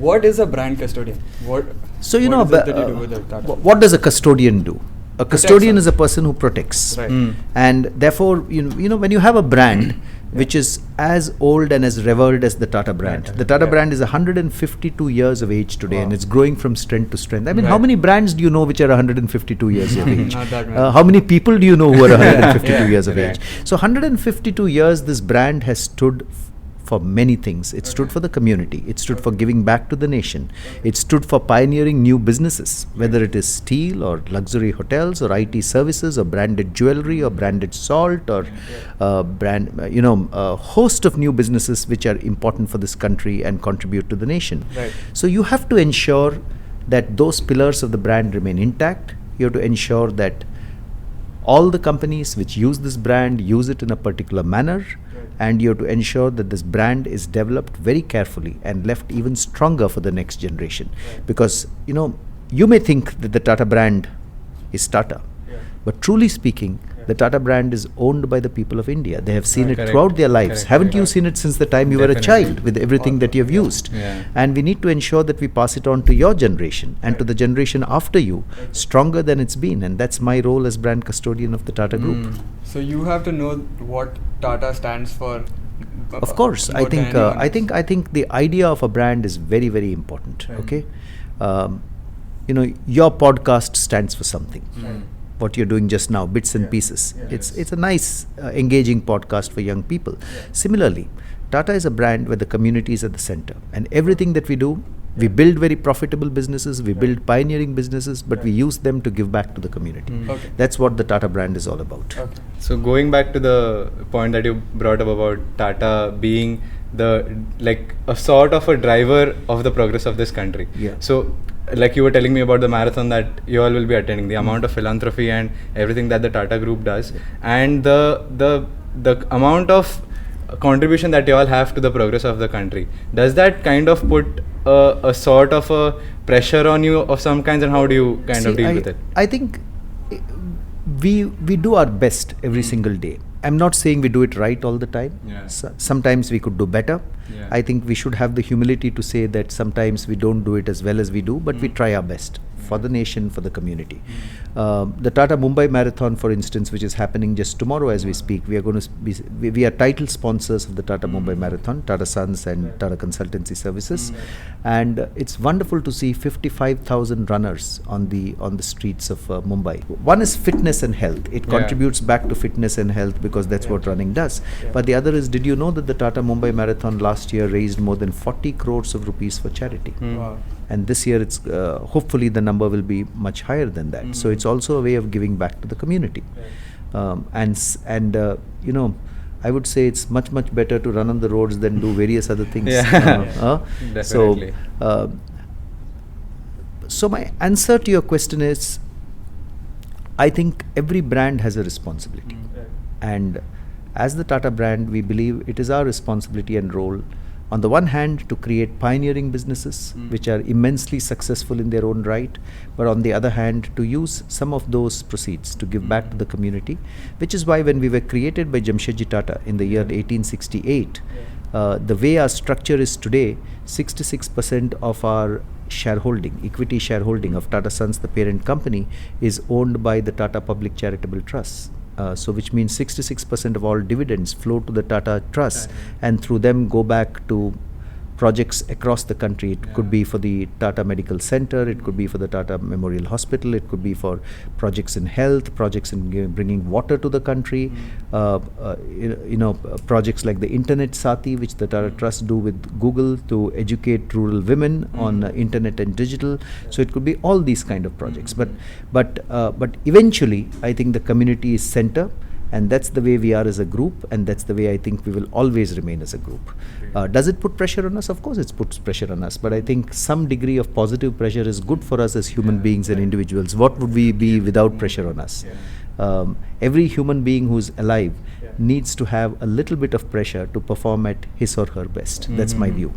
What is a brand custodian? What is it that you do with the Tata? What does a custodian do? A custodian is a person who protects. Right. And therefore, you know, when you have a brand which is as old and as revered as the Tata brand. The Tata brand is 152 years of age today, and it's growing from strength to strength. I mean, how many brands do you know which are 152 years of age? Not that many. How many people do you know who are 152 years of age? So 152 years, this brand has stood for many things. It stood for the community. It stood for giving back to the nation. It stood for pioneering new businesses, whether it is steel or luxury hotels or IT services or branded jewelry or branded salt or a host of new businesses which are important for this country and contribute to the nation. Right. So you have to ensure that those pillars of the brand remain intact. You have to ensure that all the companies which use this brand use it in a particular manner. And you have to ensure that this brand is developed very carefully and left even stronger for the next generation. Because, you know, you may think that the Tata brand is Tata, but truly speaking, the Tata brand is owned by the people of India. They have seen it throughout their lives. Haven't you seen it since the time you were a child with everything that you have used? And we need to ensure that we pass it on to your generation and to the generation after you stronger than it's been. And that's my role as brand custodian of the Tata Group. So you have to know what Tata stands for. Of course, I think the idea of a brand is very, very important. Okay, you know, your podcast stands for something. What you're doing just now, bits and pieces. It's a nice, engaging podcast for young people. Similarly, Tata is a brand where the community is at the center, and everything that we do, we build very profitable businesses, we build pioneering businesses, but we use them to give back to the community. That's what the Tata brand is all about. So going back to the point that you brought up about Tata being a sort of a driver of the progress of this country. So like you were telling me about the marathon that you all will be attending, the amount of philanthropy and everything that the Tata Group does, and the amount of contribution that you all have to the progress of the country, does that kind of put a sort of a pressure on you of some kinds, and how do you kind of deal with it? I think we do our best every single day. I'm not saying we do it right all the time. Sometimes we could do better. I think we should have the humility to say that sometimes we don't do it as well as we do, but we try our best for the nation, for the community. The Tata Mumbai Marathon, for instance, which is happening just tomorrow as we speak, we are title sponsors of the Tata Mumbai Marathon, Tata Sons and Tata Consultancy Services, and it's wonderful to see 55,000 runners on the streets of Mumbai. One is fitness and health. It contributes back to fitness and health because that's what running does. But the other is, did you know that the Tata Mumbai Marathon last year raised more than 40 crores of rupees for charity? And this year, it's hopefully the number will be much higher than that. So it's also a way of giving back to the community. You know, I would say it's much better to run on the roads than do various other things. Definitely. So my answer to your question is, I think every brand has a responsibility. And as the Tata brand, we believe it is our responsibility and role, on the one hand, to create pioneering businesses which are immensely successful in their own right, but on the other hand, to use some of those proceeds to give back to the community, which is why when we were created by Jamshedji Tata in the year 1868, the way our structure is today, 66% of our shareholding, equity shareholding of Tata Sons, the parent company, is owned by the Tata Public Charitable Trust. So which means 66% of all dividends flow to the Tata Trust, and through them go back to projects across the country. It could be for the Tata Medical Center, it could be for the Tata Memorial Hospital, it could be for projects in health, projects in bringing water to the country, projects like the Internet Sati, which the Tata Trust do with Google to educate rural women on internet and digital. So it could be all these kind of projects. But eventually, I think the community is center. And that's the way we are as a group, and that's the way I think we will always remain as a group. Does it put pressure on us? Of course it puts pressure on us, but I think some degree of positive pressure is good for us as human beings and individuals. What would we be without pressure on us? Every human being who's alive needs to have a little bit of pressure to perform at his or her best. That's my view.